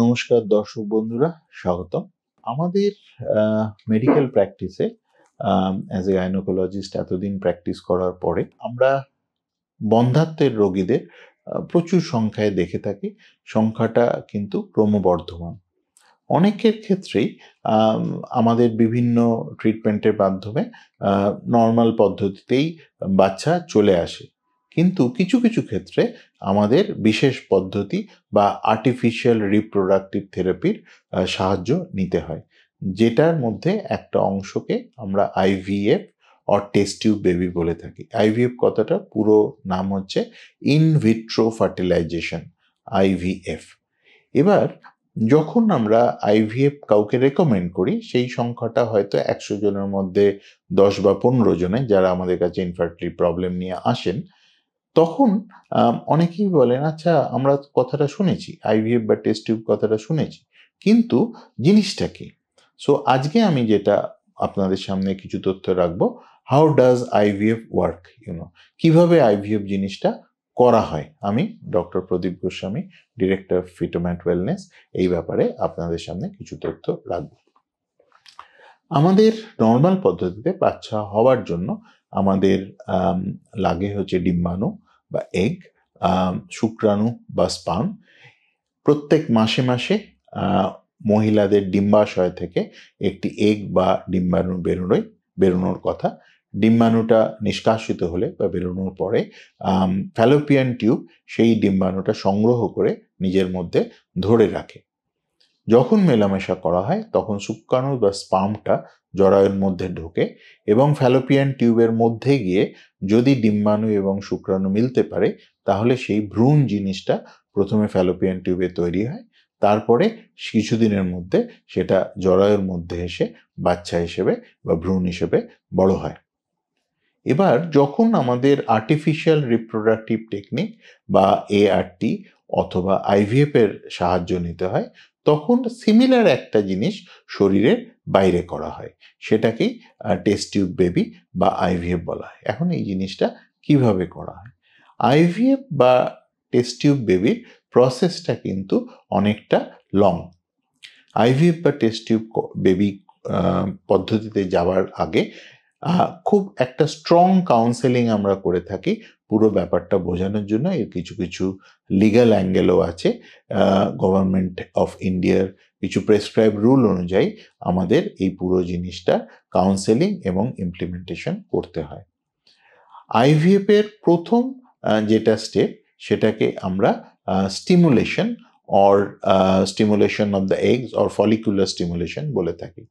নমস্কার দর্শক বন্ধুরা, স্বাগতম। আমাদের মেডিকেল প্র্যাকটিসে অ্যাজ এ গাইনোকোলজিস্ট এতদিন প্র্যাকটিস করার পরে আমরা বন্ধ্যাত্বের রোগীদের প্রচুর সংখ্যায় দেখে থাকি। সংখ্যাটা কিন্তু ক্রমবর্ধমান। অনেকের ক্ষেত্রেই আমাদের বিভিন্ন ট্রিটমেন্টের মাধ্যমে নর্মাল পদ্ধতিতেই বাচ্চা চলে আসে। কিন্তু কিছু কিছু ক্ষেত্রে আমাদের বিশেষ পদ্ধতি বা আর্টিফিশিয়াল রিপ্রোডাক্টিভ থেরাপির সাহায্য নিতে হয়, যেটার মধ্যে একটা অংশকে আমরা IVF or test tube baby বলে থাকি। আইভিএফ কথাটা পুরো নাম হচ্ছে ইন ভিট্রো ফার্টিলাইজেশন, আইভিএফ। এবার যখন আমরা আইভিএফ কাউকে রেকমেন্ড করি, সেই সংখ্যাটা হয়তো 100 জনের মধ্যে 10 বা 15 জনে যারা আমাদের কাছে ইনফার্টিলিটি প্রবলেম নিয়ে আসেন, তখন অনেকেই বলেন, আচ্ছা আমরা কথাটা শুনেছি, আইভিএফ বা টেস্ট টিউব কথাটা শুনেছি, কিন্তু জিনিসটা কি? সো আজকে আমি যেটা আপনাদের সামনে কিছু তথ্য রাখবো, হাউ ডাজ আইভিএফ ওয়ার্ক, কিভাবে আইভিএফ জিনিসটা করা হয়। আমি ডক্টর প্রদীপ গোস্বামী, ডিরেক্টর ফিটোম্যাট ওয়েলনেস, এই ব্যাপারে আপনাদের সামনে কিছু তথ্য রাখবো। আমাদের নর্মাল পদ্ধতিতে বাচ্চা হওয়ার জন্য আমাদের লাগে হচ্ছে ডিম্বাণু বা এগ, শুক্রাণু বা স্পার্ম। প্রত্যেক মাসে মাসে মহিলাদের ডিম্বাশয় থেকে একটি এগ বা ডিম্বাণু বেরোনোর কথা। ডিম্বাণুটা নিষ্কাশিত হলে বা বেরোনোর পরে ফ্যালোপিয়ান টিউব সেই ডিম্বাণুটা সংগ্রহ করে নিজের মধ্যে ধরে রাখে। যখন মেলামেশা করা হয় তখন শুক্রাণু বা স্পার্মটা জরায়ুর মধ্যে ঢোকে এবং ফ্যালোপিয়ান টিউবের মধ্যে গিয়ে যদি ডিম্বাণু এবং শুক্রাণু মিলতে পারে, তাহলে সেই ভ্রূণ জিনিসটা প্রথমে ফ্যালোপিয়ান টিউবে তৈরি হয়, তারপরে কিছুদিনের মধ্যে সেটা জরায়ুর মধ্যে এসে বাচ্চা হিসেবে বা ভ্রূণ হিসেবে বড় হয়। এবার যখন আমাদের আর্টিফিশিয়াল রিপ্রোডাক্টিভ টেকনিক বা এআরটি অথবা আইভিএফ এর সাহায্য নিতে হয়, তখন সিমিলার একটা জিনিস শরীরের বাইরে করা হয়, সেটাকেই টেস্ট টিউব বেবি বা আইভিএফ বলা হয়। এখন এই জিনিসটা কিভাবে করা হয়? আইভিএফ বা টেস্ট টিউব বেবির প্রসেসটা কিন্তু অনেকটা লং। আইভিএফ বা টেস্ট টিউব বেবি পদ্ধতিতে যাওয়ার আগে খুব একটা স্ট্রং কাউন্সেলিং আমরা করে থাকি পুরো ব্যাপারটা বোঝানোর জন্য। এর কিছু কিছু লিগ্যাল অ্যাঙ্গেলও আছে। গভর্নমেন্ট অফ ইন্ডিয়ার কিছু প্রেসক্রাইব রুল অনুযায়ী আমাদের এই পুরো জিনিসটা কাউন্সেলিং এবং ইমপ্লিমেন্টেশন করতে হয়। আইভিএফ এর প্রথম যেটা স্টেপ, সেটাকে আমরা stimulation or stimulation of the eggs or follicular stimulation বলে থাকি।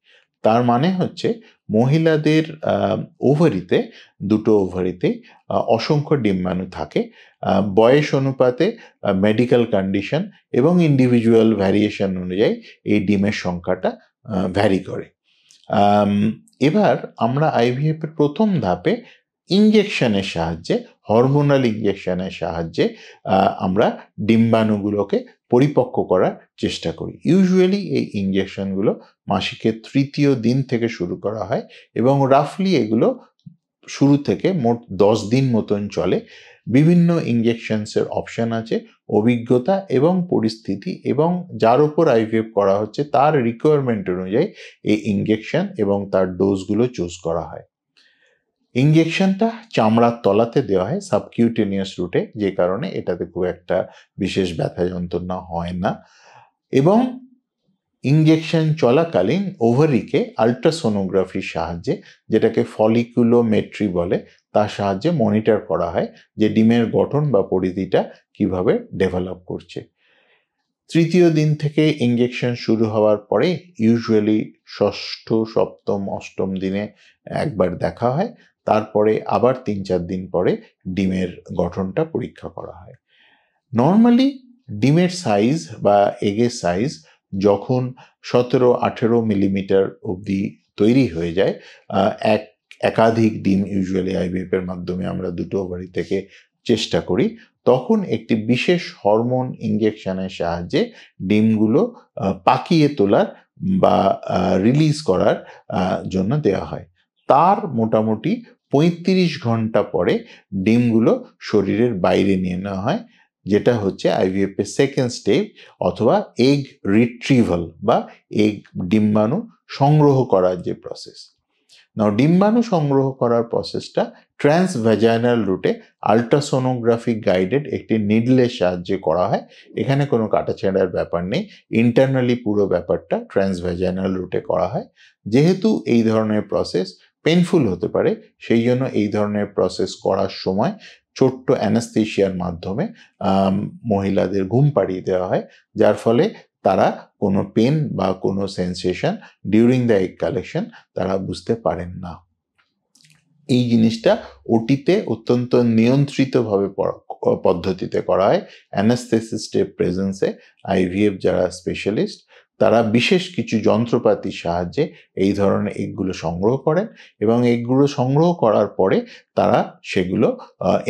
তার মানে হচ্ছে মহিলাদের ওভারিতে, দুটো ওভারিতে অসংখ্য ডিম্বাণু থাকে। বয়স অনুপাতে, মেডিকেল কন্ডিশন এবং ইন্ডিভিজুয়াল ভ্যারিয়েশন অনুযায়ী এই ডিমের সংখ্যাটা ভ্যারি করে। এবার আমরা আইভিএফ এর প্রথম ধাপে ইঞ্জেকশনের সাহায্যে, হরমোনাল ইঞ্জেকশনের সাহায্যে আমরা ডিম্বাণুগুলোকে পরিপক্ক করার চেষ্টা করি। ইউজুয়ালি এই ইঞ্জেকশনগুলো মাসিকের 3য় দিন থেকে শুরু করা হয় এবং রাফলি এগুলো শুরু থেকে মোট 10 দিন মতন চলে। বিভিন্ন ইঞ্জেকশনসের অপশন আছে, অভিজ্ঞতা এবং পরিস্থিতি এবং যার উপর আইভিএফ করা হচ্ছে তার রিকোয়ারমেন্ট অনুযায়ী এই ইঞ্জেকশন এবং তার ডোজগুলো চুজ করা হয়। ইঞ্জেকশনটা চামড়ার তলাতে দেওয়া হয় সাবকিউটেনিয়াস রুটে, যে কারণে এটাতে খুব একটা বিশেষ ব্যথা যন্ত্রণা হয় না। এবং ইঞ্জেকশন চলাকালীন ওভারিকে আল্ট্রাসোনোগ্রাফির সাহায্যে, যেটাকে ফলিকুলোমেট্রি বলে, তার সাহায্যে মনিটর করা হয় যে ডিমের গঠন বা পরিধিটা কিভাবে ডেভেলপ করছে। 3য় দিন থেকে ইঞ্জেকশন শুরু হওয়ার পরে ইউজুয়ালি 6ষ্ঠ, 7ম, 8ম দিনে একবার দেখা হয়। তারপরে আবার 3-4 দিন পরে ডিমের গঠনটা পরীক্ষা করা হয়। নর্মালি ডিমের সাইজ বা এগের সাইজ যখন 17-18 মিলিমিটার অবধি তৈরি হয়ে যায়, একাধিক ডিম ইউজুয়ালি আইভিএফ এর মাধ্যমে আমরা দুটো ওভারি থেকে চেষ্টা করি, তখন একটি বিশেষ হরমোন ইঞ্জেকশনের সাহায্যে ডিমগুলো পাকিয়ে তোলার বা রিলিজ করার জন্য দেওয়া হয়। তার মোটামুটি 35 ঘন্টা পরে ডিমগুলো শরীরের বাইরে নিয়ে নেওয়া হয়, যেটা হচ্ছে আইভিএফ এর সেকেন্ড স্টেপ অথবা এগ রিট্রিভাল বা এগ ডিম্বাণু সংগ্রহ করার যে প্রসেস। নাও ডিম্বাণু সংগ্রহ করার প্রসেসটা ট্রান্সভ্যাজাইনাল রুটে আল্ট্রাসোনোগ্রাফিক গাইডেড একটি নিডলের সাহায্যে করা হয়। এখানে কোনো কাটাছেঁড়ার ব্যাপার নেই, ইন্টারনালি পুরো ব্যাপারটা ট্রান্সভ্যাজাইনাল রুটে করা হয়। যেহেতু এই ধরনের প্রসেস পেইনফুল হতে পারে, সেই জন্য এই ধরনের প্রসেস করার সময় ছোট্ট অ্যানাস্থেশিয়ার মাধ্যমে মহিলাদের ঘুম পাড়িয়ে দেওয়া হয়, যার ফলে তারা কোনো পেন বা কোনো sensation during the egg collection তারা বুঝতে পারেন না। এই জিনিসটা ওটিতে অত্যন্ত নিয়ন্ত্রিতভাবে পদ্ধতিতে করা হয়। অ্যানাস্থেসিস্টের প্রেজেন্সে আইভিএফ যারা স্পেশালিস্ট তারা বিশেষ কিছু যন্ত্রপাতির সাহায্যে এই ধরনের এগগুলো সংগ্রহ করেন এবং এগগুলো সংগ্রহ করার পরে তারা সেগুলো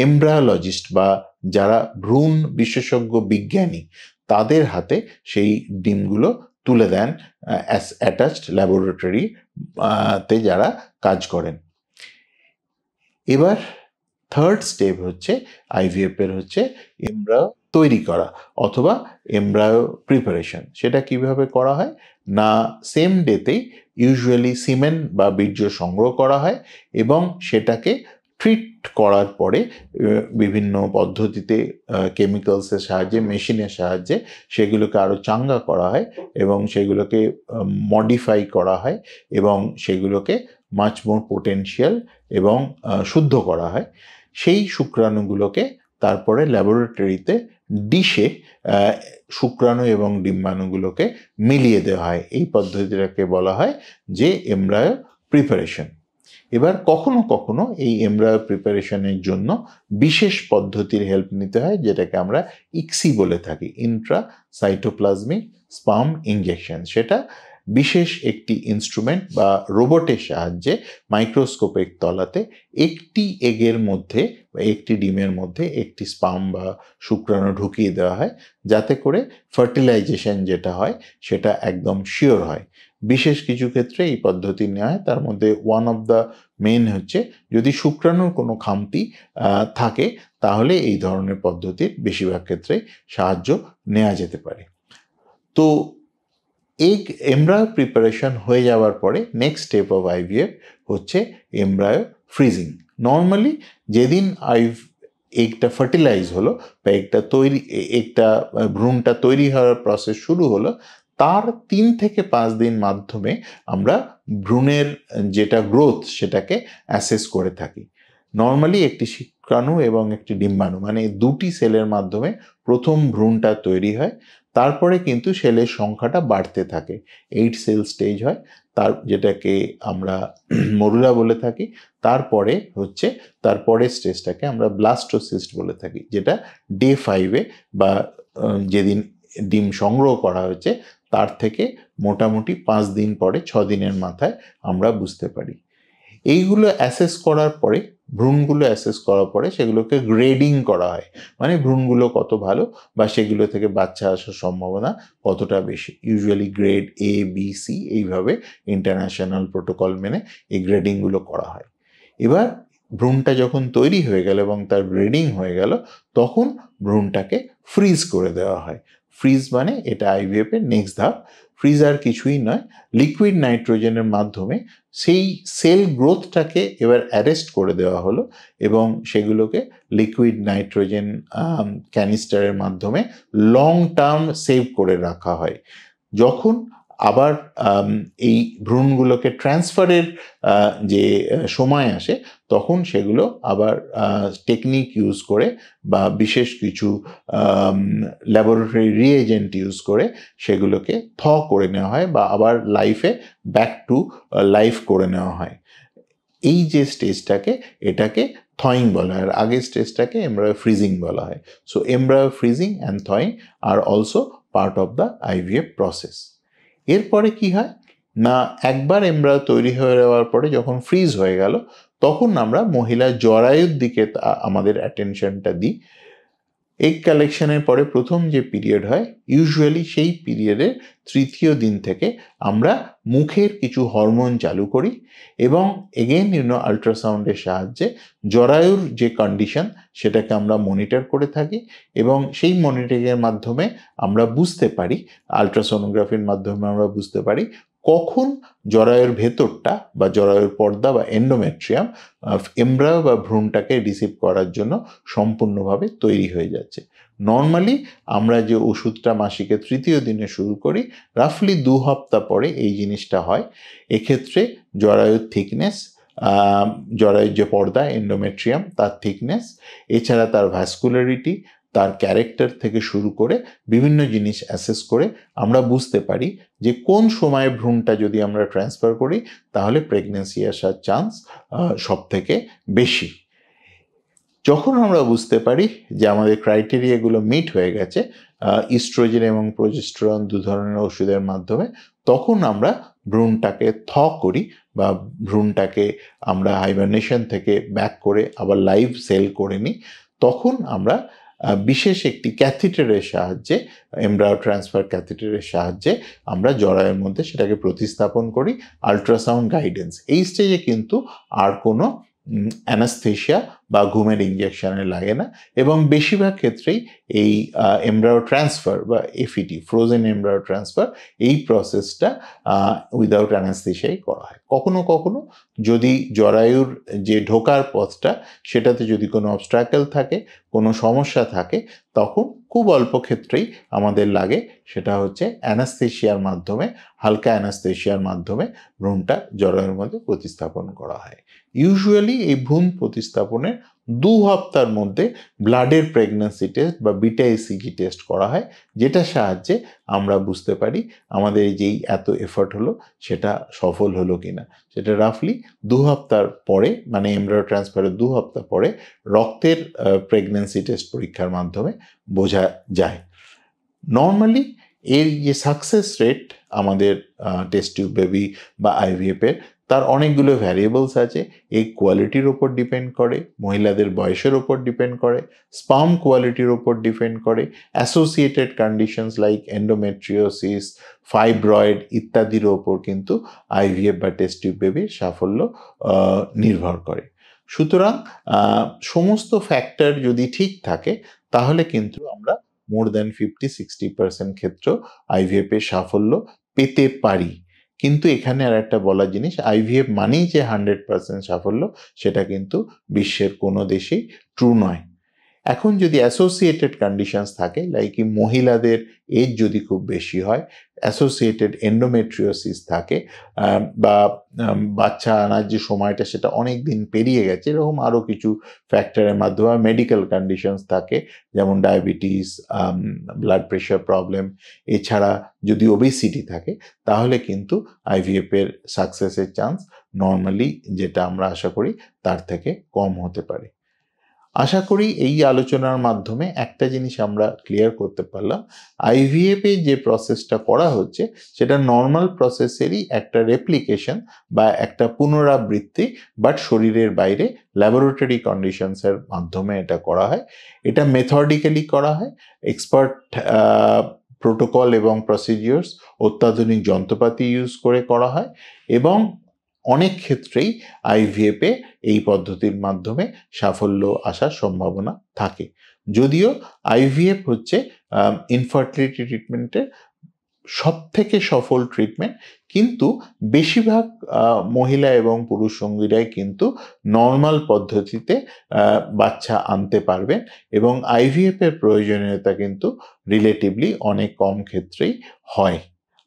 এমব্রায়োলজিস্ট বা যারা ভ্রূণ বিশেষজ্ঞ বিজ্ঞানী তাদের হাতে সেই ডিমগুলো তুলে দেন অ্যাটাচড ল্যাবরেটরিতে যারা কাজ করেন। এবার থার্ড স্টেপ হচ্ছে আইভিএফ এর হচ্ছে এমব্রায়ো তৈরি করা অথবা এমব্রায়ো প্রিপারেশন। সেটা কিভাবে করা হয় না, সেম ডেতেই ইউজুয়ালি সিমেন বা বীর্য সংগ্রহ করা হয় এবং সেটাকে ট্রিট করার পরে বিভিন্ন পদ্ধতিতে কেমিক্যালসের সাহায্যে, মেশিনের সাহায্যে সেগুলোকে আরও চাঙ্গা করা হয় এবং সেগুলোকে মডিফাই করা হয় এবং সেগুলোকে মাচ মোর পোটেনশিয়াল এবং শুদ্ধ করা হয়। সেই শুক্রাণুগুলোকে তারপরে ল্যাবরেটরিতে ডিশে শুক্রাণু এবং ডিম্বাণুগুলোকে মিলিয়ে দেওয়া হয়। এই পদ্ধতিটাকে বলা হয় যে এমব্রায়ো প্রিপারেশন। এবার কখনো কখনো এই এমব্রায়ো প্রিপারেশনের জন্য বিশেষ পদ্ধতির হেল্প নিতে হয়, যেটাকে আমরা ইক্সি বলে থাকি, ইন্ট্রাসাইটোপ্লাজমিক স্পার্ম ইনজেকশন। সেটা বিশেষ একটি ইনস্ট্রুমেন্ট বা রোবটের সাহায্যে মাইক্রোস্কোপের তলাতে একটি এগের মধ্যে বা একটি ডিমের মধ্যে একটি স্পার্ম বা শুক্রাণু ঢুকিয়ে দেওয়া হয়, যাতে করে ফার্টিলাইজেশন যেটা হয় সেটা একদম শিওর হয়। বিশেষ কিছু ক্ষেত্রে এই পদ্ধতি নেওয়া হয়, তার মধ্যে ওয়ান অফ দ্য মেন হচ্ছে যদি শুক্রাণুর কোনো খামতি থাকে তাহলে এই ধরনের পদ্ধতির বেশিরভাগ ক্ষেত্রে সাহায্য নেওয়া যেতে পারে। তো এমব্রায়ো প্রিপারেশন হয়ে যাওয়ার পরে নেক্সট স্টেপ অফ আইভিএফ হচ্ছে এমব্রায়ো ফ্রিজিং। নর্মালি যেদিন এগটা ফার্টিলাইজ হলো বা একটা ভ্রূণটা তৈরি হওয়ার প্রসেস শুরু হলো, তার 3 থেকে 5 দিন মাধ্যমে আমরা ভ্রূণের যেটা গ্রোথ সেটাকে অ্যাসেস করে থাকি। নর্মালি একটি শুক্রাণু এবং একটি ডিম্বাণু মানে দুটি সেলের মাধ্যমে প্রথম ভ্রূণটা তৈরি হয়, তারপরে কিন্তু সেলের সংখ্যাটা বাড়তে থাকে, 8 সেল স্টেজ হয়, তার যেটাকে আমরা মরুলা বলে থাকি। তারপরে স্টেজটাকে আমরা ব্লাস্টোসিস্ট বলে থাকি, যেটা ডে 5-এ বা যেদিন ডিম সংগ্রহ করা হয়েছে তার থেকে মোটামুটি 5 দিন পরে, 6 দিনের মাথায় আমরা বুঝতে পারি। এইগুলো অ্যাসেস করার পরে, ভ্রূণগুলো অ্যাসেস করার পরে সেগুলোকে গ্রেডিং করা হয়, মানে ভ্রূণগুলো কত ভালো বা সেগুলো থেকে বাচ্চা আসার সম্ভাবনা কতটা বেশি। Usually grade A, B, C এইভাবে ইন্টারন্যাশনাল প্রোটোকল মেনে এই গ্রেডিংগুলো করা হয়। এবার ভ্রূণটা যখন তৈরি হয়ে গেল এবং তার গ্রেডিং হয়ে গেল, তখন ভ্রূণটাকে ফ্রিজ করে দেওয়া হয়। ফ্রিজ মানে এটা আইভিএফ এর নেক্সট ধাপ। ফ্রিজ আর কিছুই নয়, লিকুইড নাইট্রোজেনের মাধ্যমে সেই সেল গ্রোথটাকে এবার অ্যারেস্ট করে দেওয়া হলো এবং সেগুলোকে লিকুইড নাইট্রোজেন ক্যানিস্টারের মাধ্যমে লং টার্ম সেভ করে রাখা হয়। যখন আবার এই ভ্রূণগুলোকে ট্রান্সফারের যে সময় আসে, তখন সেগুলো আবার টেকনিক ইউজ করে বা বিশেষ কিছু ল্যাবরেটরি রিএজেন্ট ইউজ করে সেগুলোকে করে নেওয়া হয় বা আবার ব্যাক টু লাইফ করে নেওয়া হয়। এই যে স্টেজটাকে, এটাকে থয়িং বলা হয়, আর আগের স্টেজটাকে এমব্রায়ো ফ্রিজিং বলা হয়। So embryo freezing and থয়িং are also part of the IVF process. এরপরে কি হয় না, একবার এমব্রায়ো তৈরি হয়ে যাওয়ার পরে যখন ফ্রিজ হয়ে গেল, তখন আমরা মহিলার জরায়ুর দিকে আমাদের অ্যাটেনশনটা দিই। এগ কালেকশনের পরে প্রথম যে পিরিয়ড হয়, ইউজুয়ালি সেই পিরিয়ডের তৃতীয় দিন থেকে আমরা মুখের কিছু হরমোন চালু করি এবং এগেন আল্ট্রাসাউন্ডের সাহায্যে জরায়ুর যে কন্ডিশন সেটাকে আমরা মনিটর করে থাকি এবং সেই মনিটরিংয়ের মাধ্যমে আমরা বুঝতে পারি, আল্ট্রাসোনোগ্রাফির মাধ্যমে আমরা বুঝতে পারি কখন জরায়ুর ভেতরটা বা জরায়ুর পর্দা বা এন্ডোমেট্রিয়াম এমব্রায়ো বা ভ্রূণটাকে রিসিভ করার জন্য সম্পূর্ণভাবে তৈরি হয়ে যাচ্ছে। নর্মালি আমরা যে ওষুধটা মাসিকের তৃতীয় দিনে শুরু করি, রাফলি 2 সপ্তাহ পরে এই জিনিসটা হয়। এক্ষেত্রে জরায়ুর থিকনেস, জরায়ুর যে পর্দা এন্ডোমেট্রিয়াম তার থিকনেস, এছাড়া তার ভ্যাসকুলারিটি, তার ক্যারেক্টার থেকে শুরু করে বিভিন্ন জিনিস অ্যাসেস করে আমরা বুঝতে পারি যে কোন সময়ে ভ্রূণটা যদি আমরা ট্রান্সফার করি তাহলে প্রেগন্যান্সি আসার চান্স সব থেকে বেশি। যখন আমরা বুঝতে পারি যে আমাদের ক্রাইটেরিয়াগুলো মিট হয়ে গেছে ইস্ট্রোজেন এবং প্রোজেস্টেরন 2 ধরনের ওষুধের মাধ্যমে, তখন আমরা ভ্রূণটাকে করি বা ভ্রূণটাকে আমরা হাইবারনেশন থেকে ব্যাক করে আবার লাইভ সেল করে নিই। তখন আমরা বিশেষ একটি ক্যাথিটারের সাহায্যে, এমব্রায়ো ট্রান্সফার ক্যাথিটারের সাহায্যে আমরা জরায়ুর মধ্যে সেটাকে প্রতিস্থাপন করি আল্ট্রাসাউন্ড গাইডেন্স। এই স্টেজে কিন্তু আর কোনো অ্যানাস্থেশিয়া বা ঘুমের ইঞ্জেকশনে লাগে না এবং বেশিরভাগ ক্ষেত্রেই এই এমব্রায়ো ট্রান্সফার বা এফইটি, ফ্রোজেন এমব্রায়ো ট্রান্সফার, এই প্রসেসটা উইদাউট অ্যানাস্থেশিয়াই করা হয়। কখনো কখনো যদি জরায়ুর যে ঢোকার পথটা সেটাতে যদি কোনো অবস্ট্রাকল থাকে, কোনো সমস্যা থাকে, তখন খুব অল্প ক্ষেত্রেই আমাদের লাগে, সেটা হচ্ছে অ্যানাস্থেশিয়ার মাধ্যমে, হালকা অ্যানাস্থেশিয়ার মাধ্যমে ভ্রূণটা জরায়ুর মধ্যে প্রতিস্থাপন করা হয়। ইউজুয়ালি এই ভ্রূণ প্রতিস্থাপনের 2 সপ্তাহের মধ্যে ব্লাডের প্রেগন্যান্সি টেস্ট বা বিটা ইসিজি টেস্ট করা হয়, যেটার সাহায্যে আমরা বুঝতে পারি আমাদের যেই এত এফর্ট হলো সেটা সফল হলো কিনা। সেটা রাফলি 2 সপ্তাহ পরে, মানে এমব্রায়ো ট্রান্সফারের 2 সপ্তাহ পরে রক্তের প্রেগন্যান্সি টেস্ট পরীক্ষার মাধ্যমে বোঝা যায়। নর্মালি এর যে সাকসেস রেট আমাদের টেস্ট টিউব বেবি বা আইভিএফের, তার অনেকগুলো ভ্যারিয়েবলস আছে। এই কোয়ালিটির ওপর ডিপেন্ড করে, মহিলাদের বয়সের ওপর ডিপেন্ড করে, স্পার্ম কোয়ালিটির ওপর ডিপেন্ড করে, associated conditions like endometriosis, fibroid ইত্যাদির ওপর কিন্তু আইভিএফ বা টেস্ট টিউব বেবির সাফল্য নির্ভর করে। সুতরাং সমস্ত ফ্যাক্টর যদি ঠিক থাকে তাহলে কিন্তু আমরা মোর দ্যান 50-60% ক্ষেত্র আইভিএফ এর সাফল্য পেতে পারি। কিন্তু এখানে আর একটা বলার জিনিস, আইভিএফ মানেই যে 100% সাফল্য সেটা কিন্তু বিশ্বের কোনো দেশেই ট্রু নয়। এখন যদি অ্যাসোসিয়েটেড কন্ডিশনস থাকে, লাইক মহিলাদের এজ যদি খুব বেশি হয়, অ্যাসোসিয়েটেড এন্ডোমেট্রিওসিস থাকে, বা বাচ্চা আনার যে সময়টা সেটা অনেক দিন পেরিয়ে গেছে, এরকম আরও কিছু ফ্যাক্টরের মাধ্যমে মেডিকেল কন্ডিশনস থাকে, যেমন ডায়াবেটিস, ব্লাড প্রেশার প্রবলেম, এছাড়া যদি ওবেসিটি থাকে, তাহলে কিন্তু আইভিএফ এর সাকসেসের চান্স নর্মালি যেটা আমরা আশা করি তার থেকে কম হতে পারে। আশা করি এই আলোচনার মাধ্যমে একটা জিনিস আমরা ক্লিয়ার করতে পারলাম, আইভিএফ এ যে প্রসেসটা করা হচ্ছে সেটা নর্মাল প্রসেসেরই একটা রেপ্লিকেশন বা একটা পুনরাবৃত্তি, বাট শরীরের বাইরে ল্যাবরেটরি কন্ডিশনসের মাধ্যমে এটা করা হয়। এটা মেথডিক্যালি করা হয়, এক্সপার্ট প্রোটোকল এবং প্রসিডিওর্স, অত্যাধুনিক যন্ত্রপাতি ইউজ করে করা হয় এবং অনেক ক্ষেত্রেই আইভিএফে এই পদ্ধতির মাধ্যমে সাফল্য আসার সম্ভাবনা থাকে। যদিও আইভিএফ হচ্ছে ইনফার্টিলিটি ট্রিটমেন্টের সবথেকে সফল ট্রিটমেন্ট, কিন্তু বেশিরভাগ মহিলা এবং পুরুষ সঙ্গীরাই কিন্তু নর্মাল পদ্ধতিতে বাচ্চা আনতে পারবেন এবং আইভিএফ এর প্রয়োজনীয়তা কিন্তু রিলেটিভলি অনেক কম ক্ষেত্রেই হয়।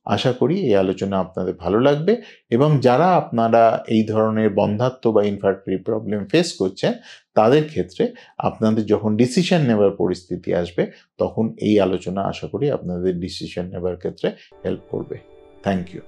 আশা করি এই আলোচনা আপনাদের ভালো লাগবে এবং যারা আপনারা এই ধরনের বন্ধ্যাত্ব বা ইনফার্টিলিটি প্রবলেম ফেস করছেন তাদের ক্ষেত্রে আপনাদের যখন ডিসিশন নেবার পরিস্থিতি আসবে তখন এই আলোচনা আশা করি আপনাদের ডিসিশন নেবার ক্ষেত্রে হেল্প করবে। Thank you.